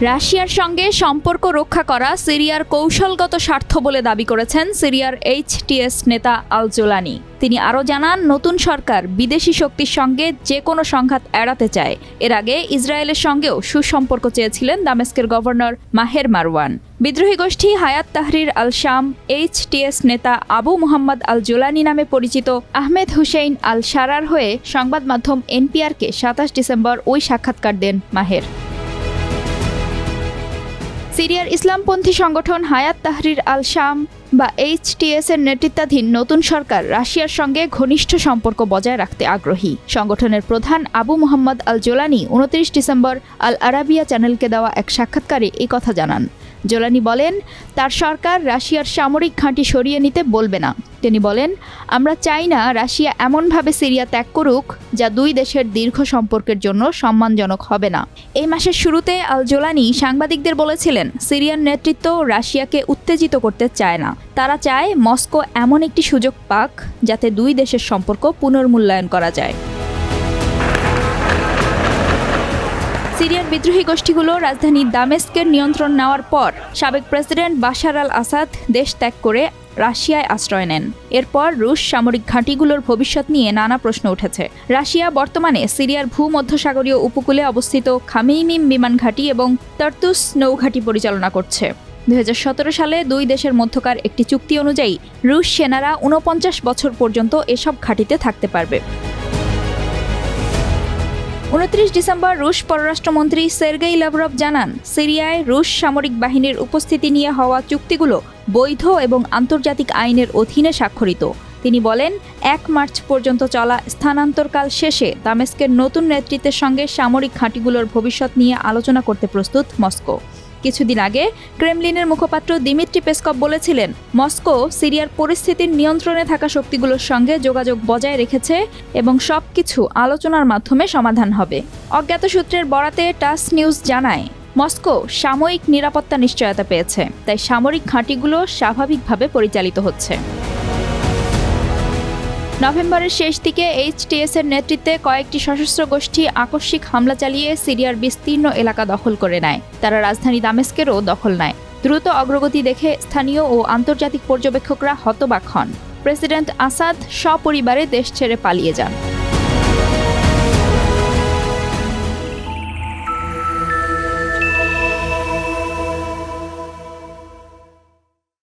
রাশিয়ার সঙ্গে সম্পর্ক রক্ষা করা সিরিয়ার কৌশলগত স্বার্থ বলে দাবি করেছেন সিরিয়ার এইচটিএস নেতা আল জোলানি। তিনি আরও জানান, নতুন সরকার বিদেশি শক্তির সঙ্গে যে কোনো সংঘাত এড়াতে চায়। এর আগে ইসরায়েলের সঙ্গেও সুসম্পর্ক চেয়েছিলেন দামেস্কের গভর্নর মাহের মারওয়ান। বিদ্রোহী গোষ্ঠী হায়াত তাহরির আল শাম এইচটিএস নেতা আবু মুহাম্মদ আল জোলানি নামে পরিচিত আহমেদ হুসেইন আল শারার হয়ে সংবাদ মাধ্যম এনপিআরকে ২৭ ডিসেম্বর ওই সাক্ষাৎকার দেন মাহের। সিরিয়ার ইসলামপন্থী সংগঠন হায়াত তাহরির আল শাম বা এইচটিএস এর নেতৃত্বাধীন নতুন সরকার রাশিয়ার সঙ্গে ঘনিষ্ঠ সম্পর্ক বজায় রাখতে আগ্রহী। সংগঠনের প্রধান আবু মুহাম্মদ আল জোলানি ২৯ ডিসেম্বর আল আরাবিয়া চ্যানেলকে দেওয়া এক সাক্ষাৎকারে এই কথা জানান। জোলানি বলেন, তার সরকার রাশিয়ার সামরিক ঘাঁটি সরিয়ে নিতে বলবে না। তিনি বলেন, আমরা চাই না রাশিয়া এমনভাবে সিরিয়া ত্যাগ করুক যা দুই দেশের দীর্ঘ সম্পর্কের জন্য সম্মানজনক হবে না। এই মাসের শুরুতে আল জোলানি সাংবাদিকদের বলেছিলেন, সিরিয়ার নেতৃত্ব রাশিয়াকে উত্তেজিত করতে চায় না। তারা চায় মস্কো এমন একটি সুযোগ পাক যাতে দুই দেশের সম্পর্ক পুনর্মূল্যায়ন করা যায়। সিরিয়ার বিদ্রোহী গোষ্ঠীগুলো রাজধানী দামেস্কের নিয়ন্ত্রণ নেওয়ার পর সাবেক প্রেসিডেন্ট বাশার আল আসাদ দেশ ত্যাগ করে রাশিয়ায় আশ্রয় নেন। এরপর রুশ সামরিক ঘাঁটিগুলোর ভবিষ্যৎ নিয়ে নানা প্রশ্ন উঠেছে। রাশিয়া বর্তমানে সিরিয়ার ভূমধ্যসাগরীয় উপকূলে অবস্থিত খামেইমিম বিমান ঘাঁটি এবং তর্তুস নৌঘাঁটি পরিচালনা করছে। ২০১৭ সালে দুই দেশের মধ্যকার একটি চুক্তি অনুযায়ী রুশ সেনারা ৪৯ বছর পর্যন্ত এসব ঘাঁটিতে থাকতে পারবে। ২৯ ডিসেম্বর রুশ পররাষ্ট্রমন্ত্রী সের্গেই লাভরভ জানান, সিরিয়ায় রুশ সামরিক বাহিনীর উপস্থিতি নিয়ে হওয়া চুক্তিগুলো বৈধ এবং আন্তর্জাতিক আইনের অধীনে স্বাক্ষরিত। তিনি বলেন, ১ মার্চ পর্যন্ত চলা স্থানান্তরকাল শেষে দামেস্কের নতুন নেতৃত্বের সঙ্গে সামরিক ঘাঁটিগুলোর ভবিষ্যৎ নিয়ে আলোচনা করতে প্রস্তুত মস্কো। কিছুদিন আগে ক্রেমলিনের মুখপাত্র দিমিত্রি পেসকভ বলেছিলেন, মস্কো সিরিয়ার পরিস্থিতির নিয়ন্ত্রণে থাকা শক্তিগুলোর সঙ্গে যোগাযোগ বজায় রেখেছে এবং সবকিছু আলোচনার মাধ্যমে সমাধান হবে। অজ্ঞাত সূত্রের বরাতে টাস নিউজ জানায়, মস্কো সাময়িক নিরাপত্তা নিশ্চয়তা পেয়েছে, তাই সামরিক ঘাঁটিগুলো স্বাভাবিকভাবে পরিচালিত হচ্ছে। নভেম্বরের শেষ দিকে এইচটিএস এর নেতৃত্বে কয়েকটি সশস্ত্র গোষ্ঠী আকস্মিক হামলা চালিয়ে সিরিয়ার বিস্তীর্ণ এলাকা দখল করে নেয়। তারা রাজধানী দামেস্কেরও দখল নেয়। দ্রুত অগ্রগতি দেখে স্থানীয় ও আন্তর্জাতিক পর্যবেক্ষকরা হতবাক হন। প্রেসিডেন্ট আসাদ সপরিবারে দেশ ছেড়ে পালিয়ে যান।